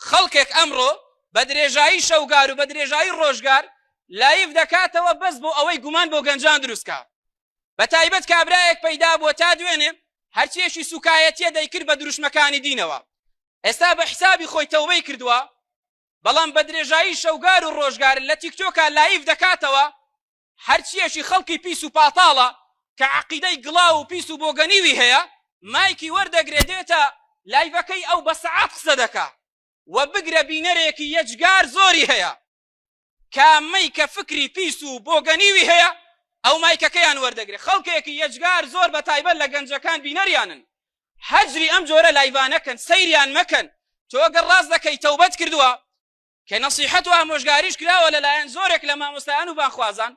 خەڵکێک ئەمڕۆ بە درێژایی شەوگار و بە درێژایی ڕۆژگار لایف دەکاتەوە بەس بۆ ئەوەی گومان بۆ گەنجان دروستکە. بە تایبەت کابرایەک پەیدا بووە تا دوێنێ هەرچێشی سوکایەتیە دەیکرد بە دروشمەکانی دینەوە. ئێستا بە حسابی خۆی تەوبەی کردووە، بەڵام بە درێژایی شەوگار و ڕۆژگار لە تیکتۆکە لایف دەکاتەوە هەرچیەشی خەڵکی پیس و پاتاڵە کە عەقیدەی گڵاو و پیس و بۆگەنیوی هەیە مایکی وەردەگرێتێتە لایڤەکەی ئەو بە سەعات قسە دەکا و بگرە بینەرێکی یەجگار زۆری هەیە کامەی کە فکری پیس و بۆگەنیوی هەیە ئەو مایکەکەیان وەردەگرێت. خەڵکێکی یەجگار زۆر بە تایبەت لە گەنجەکان بینەریانن. هەجری ئەم جۆرە لایڤانەکەن، سەیریان مەکەن. تۆ ئەگەر ڕاست دەکەی تەوبەت کردووە کە نەسیحەت و ئامۆژگاریش کراوە لەلایەن زۆرێک لە مامۆستایان و بانخوازان،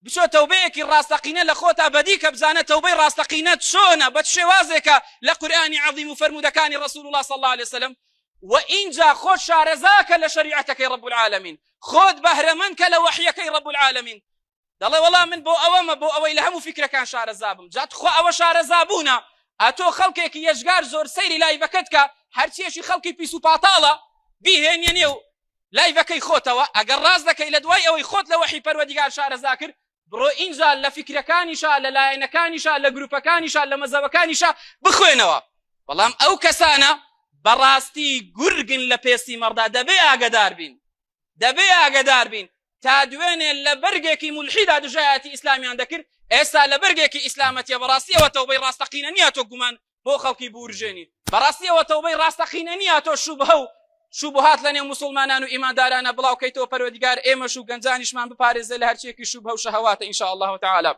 بچۆ تەوبەیەکی ڕاستەقینە لە خۆتا بەدی کە بزانە تەوبەی ڕاستەقینە چۆنە، بە شێوازێکە لە قورئانی عەظیم و فەرمودەکانی ڕەسوول الله صلی الله عليه وسلم. و اینجا خۆت شارەزاکە لە شەریعەتەکەی رب العالمین، خۆت بەهرەمەندکە لە وەحیەکەی رب العالمین. دەڵێ وەڵام من بۆ ئەوەمە بۆ ئەوەی لە هەموو فیکرەکان شارەزا بم. جات خۆ ئەوە شارەزا بوونە ئەتۆ خەڵکێکی یەشگار زۆر سەیری لایڤەکەت کە هەرچیەشی خەڵکی پیس و پاتاڵە بیهێنێنێ و لایڤەکەی خۆتەوە. ئەگەر ڕاست دەکەی لە دوای ئەوەی خۆت لە وەحی پەروەردیگار شارەزا کرد، بڕۆ اینجا لە فیکرەکانیشا، لە لایەنەکانیشا، لە گروپەکانیشا، لە مەزەبەکانیشا بخوێنەوە. بەڵام ئەو کەسانە بەڕاستی گورگن لە پێستی مەڕدا. دەبێ ئاگادار بین، دەبێ ئاگادار بین تا دوێنێ لە بەرگێکی مولحیدا دژایەتی ئیسلامیان دەکرد، ئێستا لە بەرگێکی ئیسلامەتیە. بەڕاستیەوە تەوبەی ڕاستەقینە نییە تۆ گومان بۆ خەڵکی بورژێنی، بەڕاستیەوە تەوبەی ڕاستەقینە نییە تۆ شوبهە و شوبهات لە نێو مسلمانان و ئیماندارانە بڵاوکەیتەوە پەروەردیگار ئێمەش و گەنجانیشمان بپارێزێ لە هەرچیەکی شوبهە و شەهەواتە ئینشاء الله تعالی.